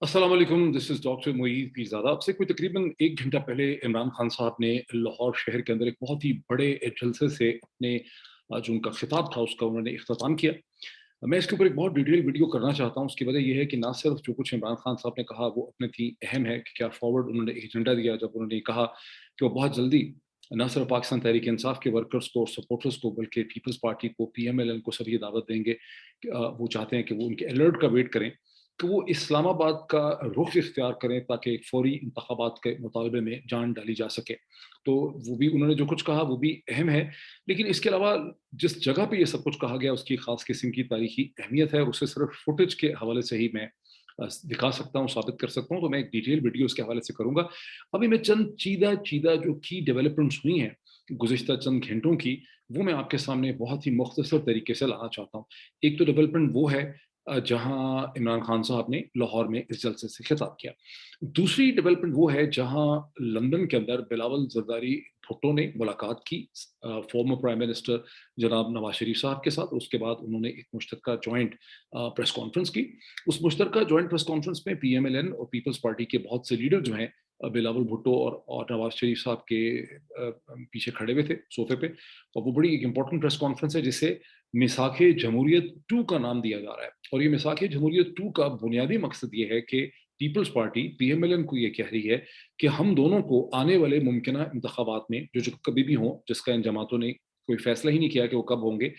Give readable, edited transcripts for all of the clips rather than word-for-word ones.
अस्सलाम वालेकुम, this is doctor Moid Pirzada. अब से कोई तकरीबन 1 घंटा पहले इमरान खान साहब ने लाहौर शहर के अंदर एक बहुत ही बड़े जलसे से अपने जो उनका खिताब था उसका उन्होंने इख्तिताम किया। मैं इसके ऊपर एक बहुत डिटेल वीडियो करना चाहता हूँ। उसकी वजह ये है कि ना सिर्फ जो कुछ इमरान खान साहब ने कहा वो अपने ही अहम है कि क्या फॉरवर्ड उन्होंने एक एजेंडा दिया जब उन्होंने कहा कि वो बहुत जल्दी ना सिर्फ पाकिस्तान तहरीक इंसाफ के वर्कर्स को और सपोर्टर्स को बल्कि पीपल्स पार्टी को, पीएमएलएन को सब ये दावत देंगे कि वो चाहते हैं कि वो उनके अलर्ट का वेट करें कि वो इस्लामाबाद का रुख इख्तियार करें ताकि एक फ़ौरी इंतखाबात के मुतालबे में जान डाली जा सके। तो वो भी उन्होंने जो कुछ कहा वो भी अहम है, लेकिन इसके अलावा जिस जगह पे ये सब कुछ कहा गया उसकी ख़ास किस्म की तारीख़ी अहमियत है, उसे सिर्फ़ फुटेज के हवाले से ही मैं दिखा सकता हूँ, साबित कर सकता हूँ, तो मैं एक डिटेल वीडियो उसके हवाले से करूँगा। अभी मैं चंद चीदा-चीदा जो की डेवलपमेंट्स हुई हैं, गुज़िश्ता चंद घंटों की, वो मैं आपके सामने बहुत ही मुख्तसर तरीके से लाना चाहता हूँ। एक तो डेवलपमेंट वो है जहाँ इमरान खान साहब ने लाहौर में इस जलसे से खिताब किया। दूसरी डेवलपमेंट वो है जहाँ लंदन के अंदर बिलावल ज़रदारी भुट्टो ने मुलाकात की फॉर्मर प्राइम मिनिस्टर जनाब नवाज शरीफ साहब के साथ। उसके बाद उन्होंने एक मुश्तरका जॉइंट प्रेस कॉन्फ्रेंस की। उस मुश्तरका जॉइंट प्रेस कॉन्फ्रेंस में पीएमएलएन और पीपल्स पार्टी के बहुत से लीडर जो हैं बिलावल भुट्टो और नवाज शरीफ साहब के पीछे खड़े हुए थे सोफे पे, और वो बड़ी एक इंपॉर्टेंट प्रेस कॉन्फ्रेंस है जिसे मिसाखे जमहूरियत 2 का नाम दिया जा रहा है। और ये मिसाखे जमहूरियत 2 का बुनियादी मकसद ये है कि पीपल्स पार्टी पीएमएलएन को ये कह रही है कि हम दोनों को आने वाले मुमकिना इंतखाबात में जो कभी भी हों, जिसका इन जमातों ने कोई फैसला ही नहीं किया कि वो कब होंगे,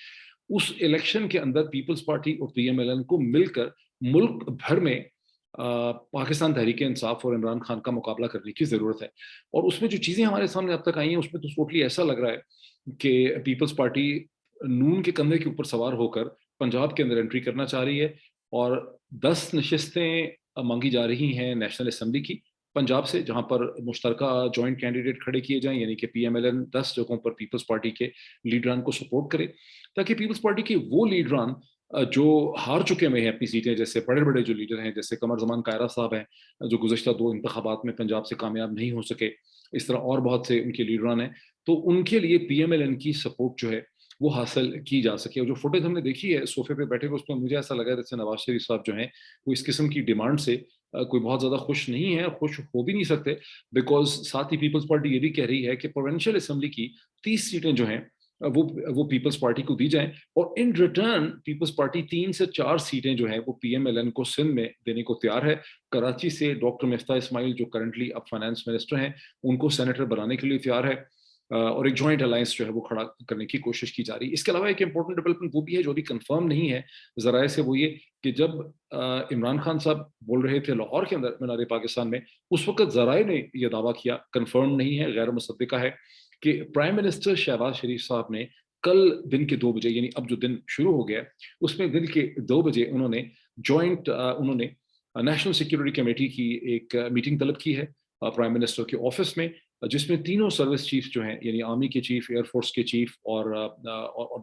उस इलेक्शन के अंदर पीपल्स पार्टी और पीएमएलएन को मिलकर मुल्क भर में पाकिस्तान तहरीक इंसाफ और इमरान खान का मुकाबला करने की ज़रूरत है। और उसमें जो चीज़ें हमारे सामने अब तक आई हैं, उसमें तो टोटली ऐसा लग रहा है कि पीपल्स पार्टी नून के कंधे के ऊपर सवार होकर पंजाब के अंदर एंट्री करना चाह रही है और 10 नशिस्तें मांगी जा रही हैं नेशनल असेंबली की पंजाब से, जहां पर मुश्तरका जॉइंट कैंडिडेट खड़े किए जाएं, यानी कि पीएमएलएन 10 जगहों पर पीपल्स पार्टी के लीडरान को सपोर्ट करे ताकि पीपल्स पार्टी के वो लीडरान जो हार चुके हुए हैं अपनी सीटें, जैसे बड़े बड़े जो लीडर हैं जैसे कमर जमान कायरा साहब हैं जो गुज़श्ता 2 इंतखाबात में पंजाब से कामयाब नहीं हो सके, इस तरह और बहुत से उनके लीडरान हैं, तो उनके लिए पीएमएलएन की सपोर्ट जो है वो हासिल की जा सके। और जो फुटेज हमने देखी है सोफे पे बैठे हुए, उसमें मुझे ऐसा लगा जैसे नवाज शरीफ साहब जो हैं वो इस किस्म की डिमांड से कोई बहुत ज़्यादा खुश नहीं है, खुश हो भी नहीं सकते, बिकॉज़ साथ ही पीपल्स पार्टी ये भी कह रही है कि प्रोविंशियल असेंबली की 30 सीटें जो हैं वो पीपल्स पार्टी को दी जाएँ और इन रिटर्न पीपल्स पार्टी 3 से 4 सीटें जो हैं वो पीएमएलएन को सिंध में देने को तैयार है। कराची से डॉक्टर मिफ्ता इस्माइल जो करंटली अब फाइनेंस मिनिस्टर हैं, उनको सेनेटर बनाने के लिए तैयार है। और एक जॉइंट अलायंस जो है वो खड़ा करने की कोशिश की जा रही है। इसके अलावा एक इम्पोर्टेंट डेवलपमेंट वो भी है जो अभी कंफर्म नहीं है ज़राए से, वो ये कि जब इमरान खान साहब बोल रहे थे लाहौर के अंदर मीनार पाकिस्तान में, उस वक़्त ज़राए ने ये दावा किया, कंफर्म नहीं है, गैर मुसद्दिक़ा है, कि प्राइम मिनिस्टर शहबाज शरीफ साहब ने कल दिन के 2 बजे, यानी अब जो दिन शुरू हो गया है, उसमें दिन के 2 बजे उन्होंने उन्होंने नेशनल सिक्योरिटी कमेटी की एक मीटिंग तलब की है प्राइम मिनिस्टर के ऑफिस में, जिसमें तीनों सर्विस चीफ जो हैं, यानी आर्मी के चीफ, एयरफोर्स के चीफ और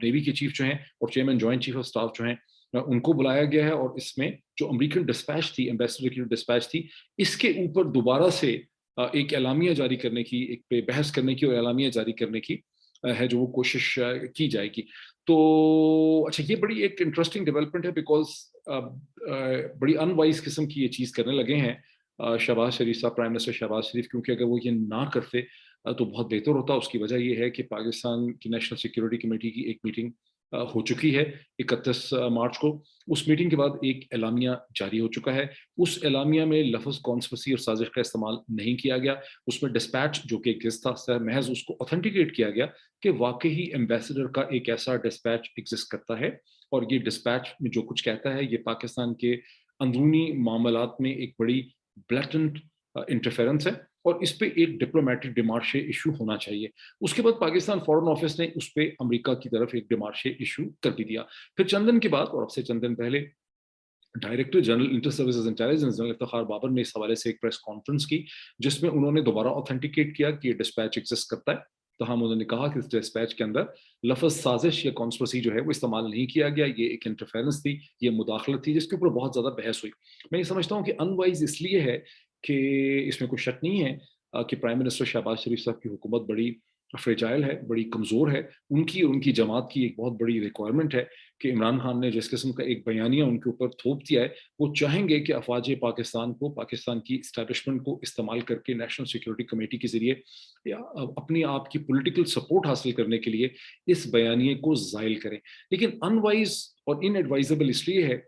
नेवी के चीफ जो हैं और chairman joint chief of staff जो हैं, उनको बुलाया गया है। और इसमें जो अमेरिकन डिस्पैच थी, एम्बेसडर की डिस्पैच थी, इसके ऊपर दोबारा से एक एलामिया जारी करने की, एक पे बहस करने की और एलामिया जारी करने की है जो वो कोशिश की जाएगी। तो अच्छा, ये बड़ी एक इंटरेस्टिंग डेवलपमेंट है बिकॉज़ बड़ी अनवाइज़ किस्म की ये चीज़ करने लगे हैं शहबाज शरीफ साहब, प्राइम मिनिस्टर शहबाज शरीफ, क्योंकि अगर वो ये ना करते तो बहुत बेहतर होता। उसकी वजह ये है कि पाकिस्तान की नेशनल सिक्योरिटी कमेटी की एक मीटिंग हो चुकी है 31 मार्च को। उस मीटिंग के बाद एक एलामिया जारी हो चुका है। उस एलामिया में लफ्ज़ कॉन्स्पिरेसी और साजिश का इस्तेमाल नहीं किया गया। उसमें डिस्पैच जो कि एक था, महज़ उसको ऑथेंटिकेट किया गया कि वाक़ई ही एम्बेसडर का एक ऐसा डिस्पैच एग्ज़िस्ट करता है और ये डिस्पैच में जो कुछ कहता है ये पाकिस्तान के अंदरूनी मामलात में एक बड़ी ब्लैटेंट इंटरफेरेंस है और इस पे एक डिप्लोमेटिक डिमार्शे इशू होना चाहिए। उसके बाद पाकिस्तान फॉरेन ऑफिस ने उस पे अमेरिका की तरफ एक डिमार्शे इशू कर भी दिया। फिर चंद दिन के बाद और अब से चंद दिन पहले director general inter services intelligence general Iftikhar Babar ने इस हवाले से एक प्रेस कॉन्फ्रेंस की, जिसमें उन्होंने दोबारा ऑथेंटिकेट किया कि ये डिस्पैच एग्जिस्ट करता है। तो हम उन्होंने कहा कि इस डिस्पैच के अंदर लफ्ज़ साजिश या कॉन्स्पिरेसी जो है वो इस्तेमाल नहीं किया गया, ये एक इंटरफेरेंस थी, ये मुदाखलत थी जिसके ऊपर बहुत ज़्यादा बहस हुई। मैं ये समझता हूँ कि अनवाइज़ इसलिए है कि इसमें कोई शक नहीं है कि प्राइम मिनिस्टर शहबाज शरीफ साहब की हुकूमत बड़ी फ्रेजाइल है, बड़ी कमज़ोर है। उनकी और उनकी जमात की एक बहुत बड़ी रिक्वायरमेंट है कि इमरान खान ने जिस किस्म का एक बयानिया उनके ऊपर थोप दिया है, वो चाहेंगे कि अफ़वाज पाकिस्तान को, पाकिस्तान की एस्टैब्लिशमेंट को इस्तेमाल करके नेशनल सिक्योरिटी कमेटी के ज़रिए या अपनी आप की पॉलिटिकल सपोर्ट हासिल करने के लिए इस बयानिए को ज़ाइल करें। लेकिन अनवाइज़ और इनएडवाइजेबल इसलिए है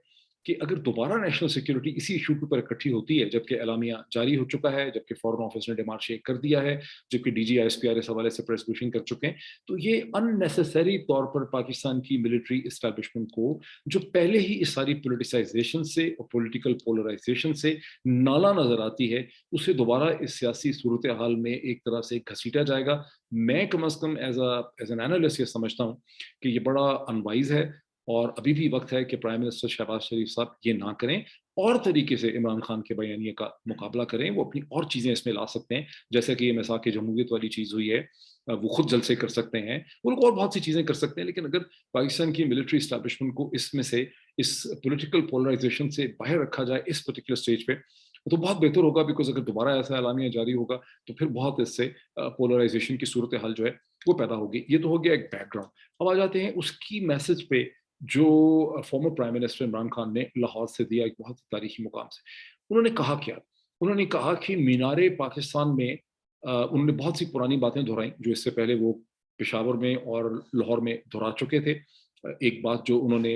कि अगर दोबारा नेशनल सिक्योरिटी इसी इशू के ऊपर इकट्ठी होती है, जबकि एलामिया जारी हो चुका है, जबकि फॉरेन ऑफिस ने डिमार्शे कर दिया है, जबकि डीजी आईएसपीआर इस हवाले से प्रेस ब्रीफिंग कर चुके हैं, तो ये अननेसेसरी तौर पर पाकिस्तान की मिलिट्री एस्टैब्लिशमेंट को, जो पहले ही इस सारी पोलिटिसाइजेशन से और पॉलिटिकल पोलराइजेशन से नाला नजर आती है, उसे दोबारा इस सियासी सूरत हाल में एक तरह से घसीटा जाएगा। मैं कम अज कम एज एन एनालिस्ट ये समझता हूँ कि ये बड़ा अनवाइज है और अभी भी वक्त है कि प्राइम मिनिस्टर शहबाज शरीफ साहब ये ना करें और तरीके से इमरान खान के बयानिए का मुकाबला करें। वो अपनी और चीजें इसमें ला सकते हैं, जैसे कि ये मिसाक जमहूरियत वाली चीज हुई है, वो खुद जलसे कर सकते हैं, वो लोग और बहुत सी चीजें कर सकते हैं। लेकिन अगर पाकिस्तान की मिलिट्री इस्टेब्लिशमेंट को इसमें से, इस पोलिटिकल पोलराइजेशन से बाहर रखा जाए इस पर्टिकुलर स्टेज पे, तो बहुत बेहतर होगा। बिकॉज अगर दोबारा ऐसा एलानिया जारी होगा तो फिर बहुत इससे पोलराइजेशन की सूरत हाल जो है वो पैदा होगी। ये तो हो गया एक बैकग्राउंड। अब आ जाते हैं उसकी मैसेज पे जो former prime minister Imran Khan ने लाहौर से दिया, एक बहुत तारीखी मुकाम से। उन्होंने कहा क्या? उन्होंने कहा कि मीनारे पाकिस्तान में उन्होंने बहुत सी पुरानी बातें दोहराई जो इससे पहले वो पेशावर में और लाहौर में दोहरा चुके थे। एक बात जो उन्होंने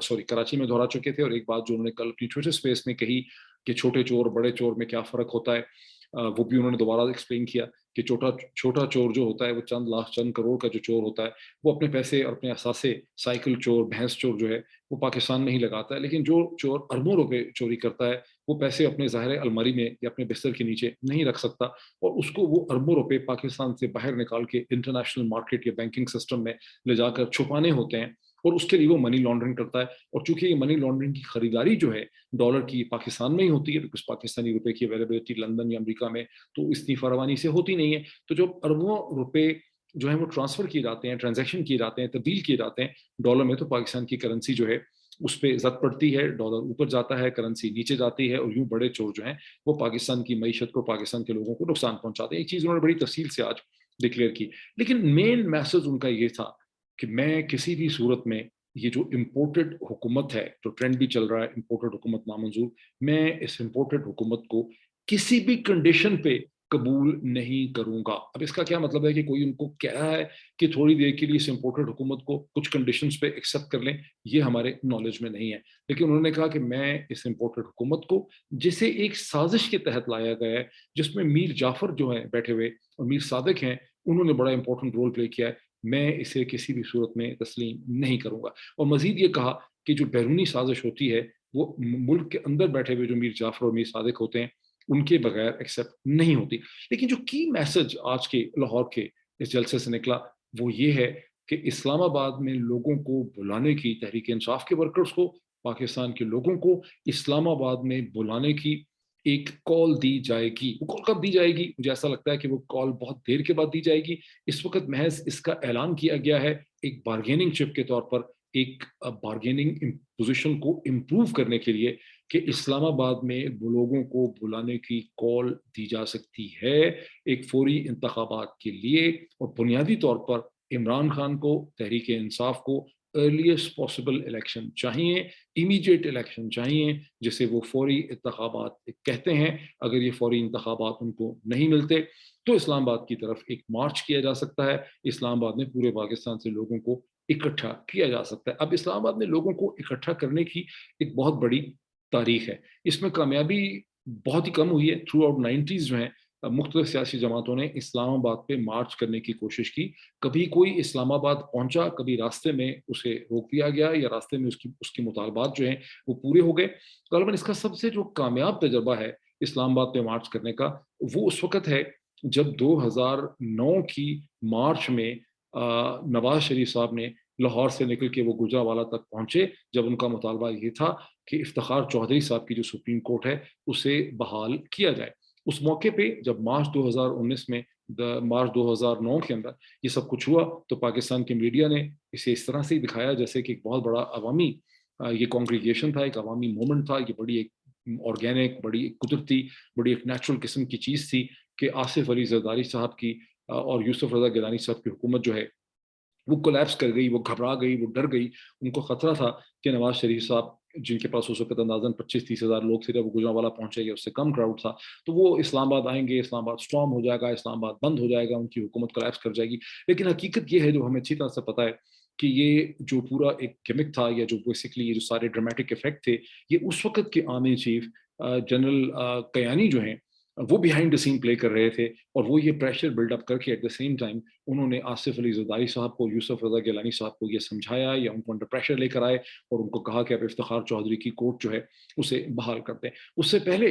सॉरी कराची में दोहरा चुके थे, और एक बात जो उन्होंने कल अपनी ट्विटर स्पेस में कही कि छोटे चोर बड़े चोर में क्या फ़र्क होता है, वो भी उन्होंने दोबारा एक्सप्लेन किया कि छोटा छोटा चोर जो होता है वो चंद लाख चंद करोड़ का जो चोर होता है वो अपने पैसे और अपने असासे, साइकिल चोर भैंस चोर जो है वो पाकिस्तान में ही लगाता है। लेकिन जो चोर अरबों रुपए चोरी करता है वो पैसे अपने ज़ाहिर अलमारी में या अपने बिस्तर के नीचे नहीं रख सकता, और उसको वो अरबों रुपए पाकिस्तान से बाहर निकाल के इंटरनेशनल मार्केट या बैंकिंग सिस्टम में ले जाकर छुपाने होते हैं, और उसके लिए वो मनी लॉन्ड्रिंग करता है। और चूंकि ये मनी लॉन्ड्रिंग की खरीदारी जो है डॉलर की पाकिस्तान में ही होती है, बिकॉज पाकिस्तानी रुपए की अवेलेबिलिटी लंदन या अमेरिका में तो इतनी फरावानी से होती नहीं है। तो जो अरबों रुपए जो है वो ट्रांसफर किए जाते हैं, ट्रांजैक्शन किए जाते हैं, तब्दील किए जाते हैं डॉलर में, तो पाकिस्तान की करेंसी जो है उस पर जद पड़ती है, डॉलर ऊपर जाता है, करेंसी नीचे जाती है, और यूं बड़े चोर जो हैं वो पाकिस्तान की मीशत को, पाकिस्तान के लोगों को नुकसान पहुंचाते हैं। एक चीज उन्होंने बड़ी तफसील से आज डिक्लेयर की। लेकिन मेन मैसेज उनका ये था कि मैं किसी भी सूरत में ये जो इम्पोर्टेड हुकूमत है, जो ट्रेंड भी चल रहा है इम्पोर्टेड हुकूमत नामंजूर, मैं इस इम्पोर्टेड हुकूमत को किसी भी कंडीशन पे कबूल नहीं करूंगा। अब इसका क्या मतलब है कि कोई उनको कह रहा है कि थोड़ी देर के लिए इस इम्पोर्टेड हुकूमत को कुछ कंडीशंस पे एक्सेप्ट कर लें, ये हमारे नॉलेज में नहीं है। लेकिन उन्होंने कहा कि मैं इस इम्पोर्टेड हुकूमत को, जिसे एक साजिश के तहत लाया गया है, जिसमें मीर जाफर जो है बैठे हुए और मीर सादिक हैं, उन्होंने बड़ा इंपॉर्टेंट रोल प्ले किया है, मैं इसे किसी भी सूरत में तस्लीम नहीं करूंगा। और मजीद ये कहा कि जो बैरूनी साजिश होती है वो मुल्क के अंदर बैठे हुए जो मीर जाफर और मीर सादिक होते हैं उनके बगैर एक्सेप्ट नहीं होती। लेकिन जो की मैसेज आज के लाहौर के इस जलसे से निकला वो ये है कि इस्लामाबाद में लोगों को बुलाने की, तहरीक इंसाफ के वर्कर्स को, पाकिस्तान के लोगों को इस्लामाबाद में बुलाने की एक कॉल दी जाएगी। वो कॉल कब दी जाएगी? मुझे ऐसा लगता है कि वो कॉल बहुत देर के बाद दी जाएगी। इस वक्त महज इसका ऐलान किया गया है एक बार्गेनिंग चिप के तौर पर, एक बार्गेनिंग पोजीशन को इम्प्रूव करने के लिए, कि इस्लामाबाद में लोगों को बुलाने की कॉल दी जा सकती है एक फौरी इंतखाबात के लिए। और बुनियादी तौर पर इमरान खान को, तहरीक इंसाफ को अर्लीस्ट पॉसिबल इलेक्शन चाहिए, इमीडिएट इलेक्शन चाहिए, जिसे वो फौरी इंतखाबात कहते हैं। अगर ये फौरी इंतखाबात उनको नहीं मिलते तो इस्लामाबाद की तरफ एक मार्च किया जा सकता है। इस्लामाबाद में पूरे पाकिस्तान से लोगों को इकट्ठा किया जा सकता है। अब इस्लामाबाद में लोगों को इकट्ठा करने की एक बहुत बड़ी तारीख है। इसमें कामयाबी बहुत ही कम हुई है। थ्रू आउट 90s जो है मुख्तलिफ सियासी जमातों ने इस्लामाबाद पे मार्च करने की कोशिश की। कभी कोई इस्लामाबाद पहुंचा, कभी रास्ते में उसे रोक दिया गया, या रास्ते में उसकी उसके मुतालबात जो हैं वो पूरे हो गए। गालिबन इसका सबसे जो कामयाब तजर्बा है इस्लामाबाद पे मार्च करने का, वो उस वक्त है जब 2009 की मार्च में नवाज शरीफ साहब ने लाहौर से निकल के वो गुजरावाला तक पहुंचे, जब उनका मुतालबा ये था कि इफ्तिखार चौधरी साहब की जो सुप्रीम कोर्ट है उसे बहाल किया जाए। उस मौके पे जब मार्च 2019 में, मार्च 2009 के अंदर ये सब कुछ हुआ, तो पाकिस्तान के मीडिया ने इसे इस तरह से ही दिखाया जैसे कि एक बहुत बड़ा अवामी ये कॉन्ग्रीगेशन था, एक अवामी मूवमेंट था। ये बड़ी एक ऑर्गेनिक, बड़ी एक कुदरती, बड़ी एक नेचुरल किस्म की चीज़ थी कि आसिफ अली जरदारी साहब की اور یوسف رضا गिलानी साहब की हुकूमत जो है वो कोलैप्स कर गई, वो घबरा गई, वो डर गई। उनको खतरा था कि नवाज शरीफ साहब, जिनके पास उस वक्त अंदाजन 25-30 हज़ार लोग थे, जब वो गुजरांवाला पहुंचे या उससे कम क्राउड था, तो वो इस्लामाबाद आएंगे, इस्लामाबाद स्टॉर्म हो जाएगा, इस्लामाबाद बंद हो जाएगा, उनकी हुकूमत कोलैप्स कर जाएगी। लेकिन हकीकत ये है, जो हमें अच्छी तरह से पता है, कि ये जो पूरा एक गिमिक था, या जो बेसिकली ये जो सारे ड्रामेटिक इफेक्ट थे, ये उस वक्त के आर्मी चीफ जनरल कयानी जो हैं, वो बिहाइंड द सीन प्ले कर रहे थे, और वो ये प्रेशर बिल्डअप करके एट द सेम टाइम उन्होंने आसिफ अली जरदारी साहब को, यूसुफ रजा गिलानी साहब को ये समझाया, या उनको अंडर प्रेशर लेकर आए और उनको कहा कि अब इफ्तिखार चौधरी की कोर्ट जो है उसे बहाल कर दें। उससे पहले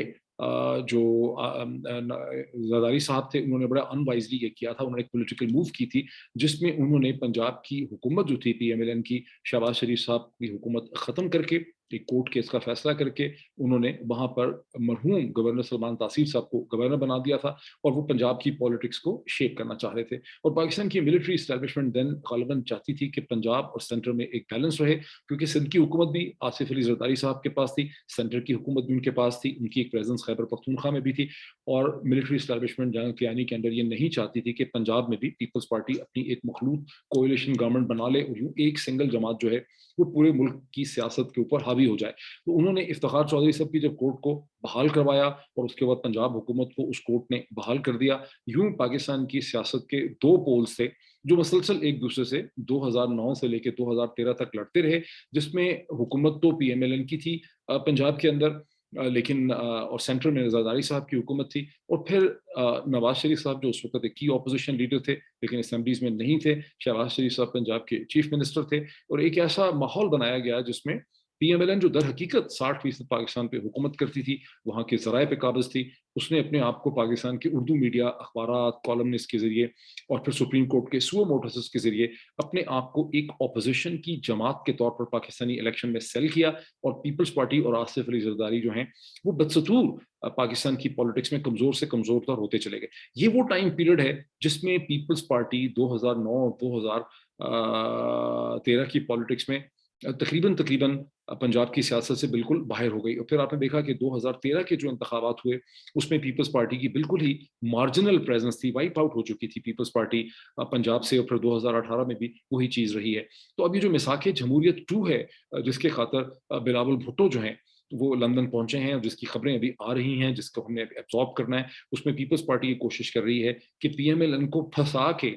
जो जरदारी साहब थे, उन्होंने बड़ा अनवाइजली ये किया था, उन्होंने एक पॉलिटिकल मूव की थी, जिसमें उन्होंने पंजाब की हुकूमत जो थी PMLN की, शहबाज शरीफ साहब की हुकूमत ख़त्म करके, एक कोर्ट केस का फैसला करके, उन्होंने वहां पर मरहूम गवर्नर सलमान तासीर साहब को गवर्नर बना दिया था, और वो पंजाब की पॉलिटिक्स को शेप करना चाह रहे थे। और पाकिस्तान की मिलिट्री इस्टेब्लिशमेंट देन गालिबन चाहती थी कि पंजाब और सेंटर में एक बैलेंस रहे, क्योंकि सिंध की हुकूमत भी आसिफ अली जरदारी साहब के पास थी, सेंटर की हुकूमत भी उनके पास थी, उनकी एक प्रेजेंस खैबर पख्तूनख्वा में भी थी, और मिलिट्री इस्टेब्लिशमेंट जनरल कियानी के अंदर ये नहीं चाहती थी कि पंजाब में भी पीपल्स पार्टी अपनी एक मखलूत कोएलिशन गवर्नमेंट बना ले, और यूं एक सिंगल जमात जो है वो पूरे मुल्क की सियासत के ऊपर हावी हो जाए। तो उन्होंने इफ्तिखार चौधरी साहब की जब कोर्ट को बहाल करवाया, और उसके बाद पंजाब हुकूमत को उस कोर्ट ने बहाल कर दिया, यूं पाकिस्तान की सियासत के दो पोल्स थे, जो मसलसल एक दूसरे से 2009 से लेकर 2013 तक लड़ते रहे, जिसमें हुकूमत तो PMLN की थी पंजाब के अंदर, लेकिन और सेंट्रल में जरदारी साहब की हुकूमत थी, और फिर नवाज शरीफ साहब, जो उस वक्त एक की ऑपोजिशन लीडर थे लेकिन असेंबलीज में नहीं थे, शहबाज शरीफ साहब पंजाब के चीफ मिनिस्टर थे, और एक ऐसा माहौल बनाया गया जिसमें PMLN, जो दर हकीकत 60% पाकिस्तान पे हुकूमत करती थी, वहाँ के ज़राए पे काबिज थी, उसने अपने आप को पाकिस्तान के उर्दू मीडिया, अखबारात, कॉलमनिस्ट के ज़रिए, और फिर सुप्रीम कोर्ट के सुओ मोटर्स के ज़रिए अपने आप को एक ऑपोजिशन की जमात के तौर पर पाकिस्तानी इलेक्शन में सेल किया, और पीपल्स पार्टी और आसिफ अली जरदारी जो हैं, वो बदस्तूर पाकिस्तान की पॉलिटिक्स में कमज़ोर से कमज़ोर तर होते चले गए। ये वो टाइम पीरियड है जिसमें पीपल्स पार्टी 2009 और 2013 की पॉलिटिक्स में तकरीबन तकरीबन पंजाब की सियासत से बिल्कुल बाहर हो गई, और फिर आपने देखा कि 2013 के जो इंतखाबात हुए, उसमें पीपल्स पार्टी की बिल्कुल ही मार्जिनल प्रेजेंस थी, वाइप आउट हो चुकी थी पीपल्स पार्टी पंजाब से, और फिर 2018 में भी वही चीज़ रही है। तो अभी जो मिसाक जमहूरियत 2 है, जिसके खातर बिलावल भुट्टो जो हैं वो लंदन पहुंचे हैं, और जिसकी खबरें अभी आ रही हैं, जिसको हमने एब्जॉर्ब करना है, उसमें पीपल्स पार्टी ये कोशिश कर रही है कि PMLN को फंसा के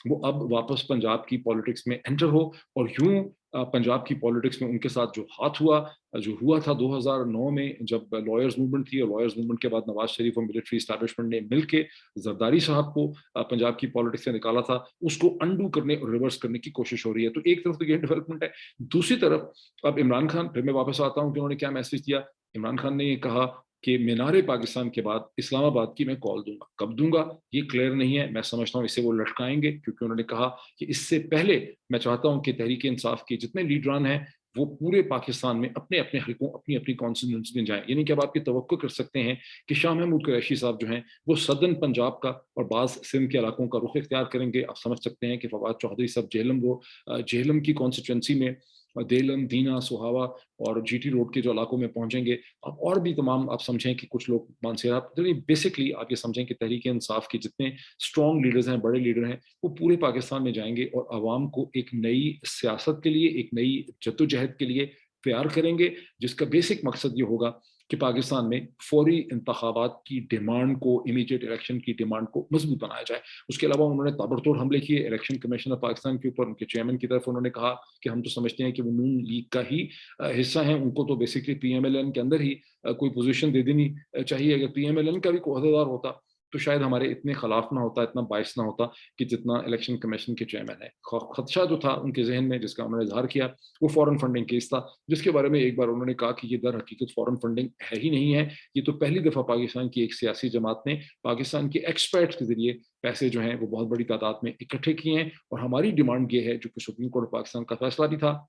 वो अब वापस पंजाब की पॉलिटिक्स में एंटर हो, और यूं पंजाब की पॉलिटिक्स में उनके साथ जो हाथ हुआ, जो हुआ था 2009 में, जब लॉयर्स मूवमेंट थी, और लॉयर्स मूवमेंट के बाद नवाज शरीफ और मिलिट्री इस्टेब्लिशमेंट ने मिलके जरदारी साहब को पंजाब की पॉलिटिक्स से निकाला था, उसको अंडू करने और रिवर्स करने की कोशिश हो रही है। तो एक तरफ तो ये डेवलपमेंट है, दूसरी तरफ अब इमरान खान, फिर मैं वापस आता हूँ कि उन्होंने क्या मैसेज दिया। इमरान खान ने ये कहा कि मीनारे पाकिस्तान के बाद इस्लामाबाद की मैं कॉल दूंगा, कब दूंगा ये क्लियर नहीं है, मैं समझता हूँ इसे वो लटकाएंगे, क्योंकि उन्होंने कहा कि इससे पहले मैं चाहता हूँ कि तहरीक इंसाफ के जितने लीडरान हैं वो पूरे पाकिस्तान में अपने अपने हल्कों, अपनी अपनी कॉन्स्टिट्यूंसी में जाएं। यानी कि अब आप ये तवक्को कर सकते हैं कि शाह महमूद कुरैशी साहब जो हैं वो सदर्न पंजाब का और बाज़ सिंध के इलाकों का रुख इख्तियार करेंगे। आप समझ सकते हैं कि फवाद चौधरी साहब जेहलम, वो जेहलम की कॉन्स्टिट्यूंसी में देलम, दीना, सुहावा और GT रोड के जो इलाकों में पहुंचेंगे। अब और भी तमाम आप समझें कि कुछ लोग मानसेरा, बेसिकली आप ये समझें कि तहरीक इंसाफ के जितने स्ट्रॉन्ग लीडर्स हैं, बड़े लीडर हैं, वो पूरे पाकिस्तान में जाएंगे और आवाम को एक नई सियासत के लिए, एक नई जद्दोजहद के लिए तैयार करेंगे, जिसका बेसिक मकसद ये होगा कि पाकिस्तान में फौरी इंतखाबात की डिमांड को, इमीडिएट इलेक्शन की डिमांड को मजबूत बनाया जाए। उसके अलावा उन्होंने ताबड़तोड़ हमले किए इलेक्शन कमीशन ऑफ पाकिस्तान के ऊपर, उनके चेयरमैन की तरफ उन्होंने कहा कि हम तो समझते हैं कि वो नून लीग का ही हिस्सा हैं, उनको तो बेसिकली PMLN के अंदर ही कोई पोजीशन दे देनी चाहिए। अगर PMLN का भी कोई अहदेदार होता तो शायद हमारे इतने खिलाफ ना होता, इतना बाइस ना होता कि जितना इलेक्शन कमीशन के चेयरमैन है। खदशा जो था उनके जहन में, जिसका उन्होंने इजहार किया, वो फॉरेन फंडिंग केस था, जिसके बारे में एक बार उन्होंने कहा कि ये दर हकीकत फॉरेन फंडिंग है ही नहीं है, ये तो पहली दफा पाकिस्तान की एक सियासी जमात ने पाकिस्तान के एक्सपर्ट्स के जरिए पैसे जो हैं वो बहुत बड़ी तादाद में इकट्ठे किए हैं। और हमारी डिमांड ये है, जो कि सुप्रीम कोर्ट ऑफ पाकिस्तान का फैसला भी था,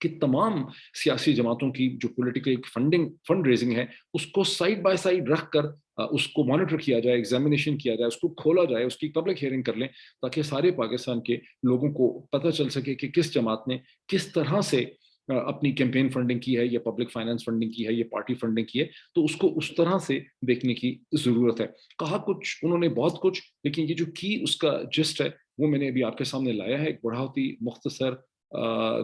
कि तमाम सियासी जमातों की जो पॉलिटिकल फंड रेजिंग है, उसको साइड बाय साइड रख कर उसको मॉनिटर किया जाए, एग्जामिनेशन किया जाए, उसको खोला जाए, उसकी पब्लिक हियरिंग कर लें, ताकि सारे पाकिस्तान के लोगों को पता चल सके कि किस जमात ने किस तरह से अपनी कैंपेन फंडिंग की है या पब्लिक फाइनेंस फंडिंग की है या पार्टी फंडिंग की है, तो उसको उस तरह से देखने की ज़रूरत है। कहा कुछ उन्होंने बहुत कुछ, लेकिन ये जो उसका जिस्ट है वो मैंने अभी आपके सामने लाया है एक बहुत ही मुख्तसर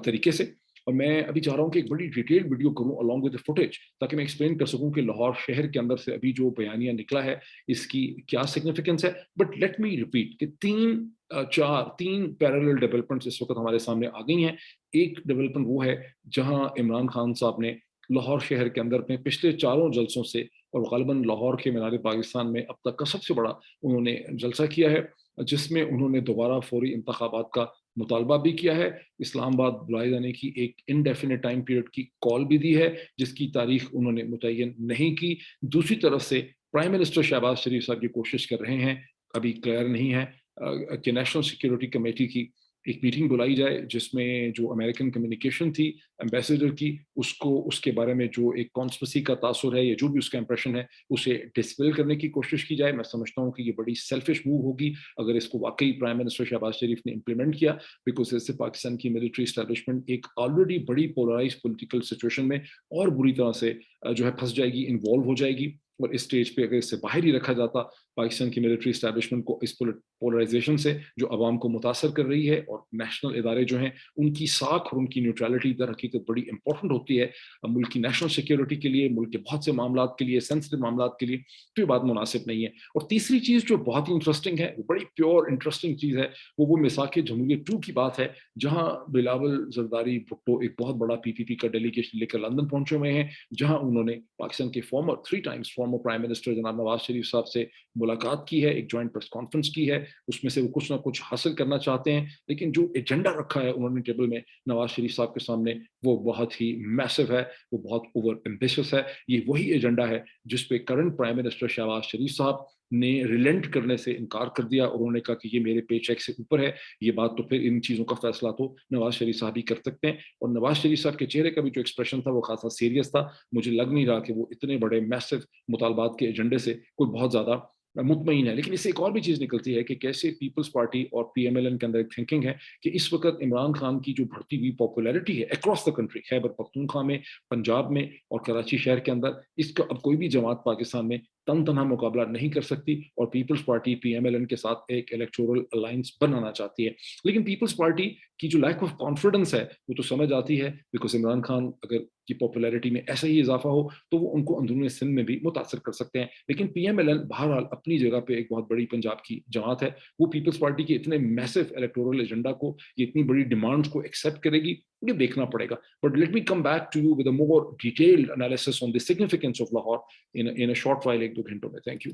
तरीके से। और मैं अभी चाह रहा हूँ कि एक बड़ी डिटेल्ड वीडियो करूँ अलॉन्ग विद द फुटेज, ताकि मैं एक्सप्लेन कर सकूँ कि लाहौर शहर के अंदर से अभी जो बयानिया निकला है इसकी क्या सिग्निफिकेंस है। बट लेट मी रिपीट कि तीन पैरेलल डेवलपमेंट्स इस वक्त हमारे सामने आ गई हैं। एक डेवलपमेंट वो है जहां इमरान खान साहब ने लाहौर शहर के अंदर में पिछले चारों जलसों से, और गालिबन लाहौर के मीनार पाकिस्तान में अब तक का सबसे बड़ा उन्होंने जलसा किया है, जिसमें उन्होंने दोबारा फौरी इंतखाबात का मुतालबा भी किया है, इस्लामाबाद बुलाए जाने की एक इनडेफिनेट टाइम पीरियड की कॉल भी दी है, जिसकी तारीख उन्होंने मुतय्यन नहीं की। दूसरी तरफ से प्राइम मिनिस्टर शहबाज शरीफ साहब की कोशिश कर रहे हैं, अभी क्लियर नहीं है कि नेशनल सिक्योरिटी कमेटी की एक मीटिंग बुलाई जाए, जिसमें जो अमेरिकन कम्युनिकेशन थी एम्बेसडर की, उसको उसके बारे में जो एक कॉन्स्पिरेसी का तासुर है या जो भी उसका इंप्रेशन है उसे डिस्पेल करने की कोशिश की जाए। मैं समझता हूँ कि ये बड़ी सेल्फिश मूव होगी अगर इसको वाकई प्राइम मिनिस्टर शहबाज शरीफ ने इम्प्लीमेंट किया, बिकॉज इससे पाकिस्तान की मिलिट्री स्टैब्लिशमेंट एक ऑलरेडी बड़ी पोलराइज पॉलिटिकल सिचुएशन में और बुरी तरह से जो है फंस जाएगी, इन्वॉल्व हो जाएगी। और इस स्टेज पे अगर इससे बाहर ही रखा जाता पाकिस्तान की मिलिट्री स्टैब्लिशमेंट को, इस पोलराइजेशन से जो अवाम को मुतासर कर रही है, और नेशनल इदारे जो हैं उनकी साख और उनकी न्यूट्रलिटी दर हकीकत बड़ी इंपॉर्टेंट होती है मुल्क की नेशनल सिक्योरिटी के लिए, मुल्क के बहुत से मामला के लिए, सेंसिटिव मामला के लिए, तो ये बात मुनासिब नहीं है। और तीसरी चीज जो बहुत ही इंटरेस्टिंग है, वो बड़ी प्योर इंटरेस्टिंग चीज है, वो मिसाक जमहूरियत 2 की बात है, जहां बिलावल जरदारी भुट्टो एक बहुत बड़ा पीपीपी का डेलीगेशन लेकर लंदन पहुंचे हुए हैं, जहां उन्होंने पाकिस्तान के farmer 3 times former prime minister जनाब नवाज शरीफ साहब से मुलाकात की है, एक ज्वाइंट प्रेस कॉन्फ्रेंस की है। उसमें से वो कुछ ना कुछ हासिल करना चाहते हैं, लेकिन जो एजेंडा रखा है उन्होंने टेबल में नवाज शरीफ साहब के सामने, वो बहुत ही मैसिव है, वो बहुत ओवर एम्बिशियस है। ये वही एजेंडा है जिस पे करंट प्राइम मिनिस्टर शहबाज शरीफ साहब ने रिलेंट करने से इनकार कर दिया, और उन्होंने कहा कि ये मेरे पे चेक से ऊपर है। ये बात तो फिर इन चीज़ों का फैसला तो नवाज शरीफ साहब ही कर सकते हैं। और नवाज शरीफ साहब के चेहरे का भी जो एक्सप्रेशन था वो खासा सीरियस था। मुझे लग नहीं रहा कि वो इतने बड़े मैसिव मुतालबात के एजेंडे से कोई बहुत ज़्यादा मुतमईन है। लेकिन इससे एक और भी चीज़ निकलती है कि कैसे पीपल्स पार्टी और पीएमएलएन के अंदर एक थिंकिंग है कि इस वक्त इमरान खान की जो बढ़ती हुई पॉपुलैरिटी है across the country, Khyber Pakhtunkhwa में, पंजाब में और कराची शहर के अंदर, इसका अब कोई भी जमात पाकिस्तान में तन तनहा मुकाबला नहीं कर सकती, और पीपल्स पार्टी पीएमएलएन के साथ एक इलेक्टोरल अलायंस बनाना चाहती है। लेकिन पीपल्स पार्टी की जो लैक ऑफ कॉन्फिडेंस है वो तो समझ आती है, बिकॉज इमरान खान अगर की पॉपुलैरिटी में ऐसा ही इजाफा हो तो वो उनको अंदरूनी सिंध में भी मुतासर कर सकते हैं। लेकिन पीएमएलएन बहरहाल अपनी जगह पे एक बहुत बड़ी पंजाब की जमात है, वो पीपल्स पार्टी के इतने मैसिव इलेक्टोरल एजेंडा को, ये इतनी बड़ी डिमांड्स को एक्सेप्ट करेगी, ये देखना पड़ेगा। But let me come back to you with a more detailed analysis on the significance of Lahore in a short while, 1-2 घंटों में। Thank you.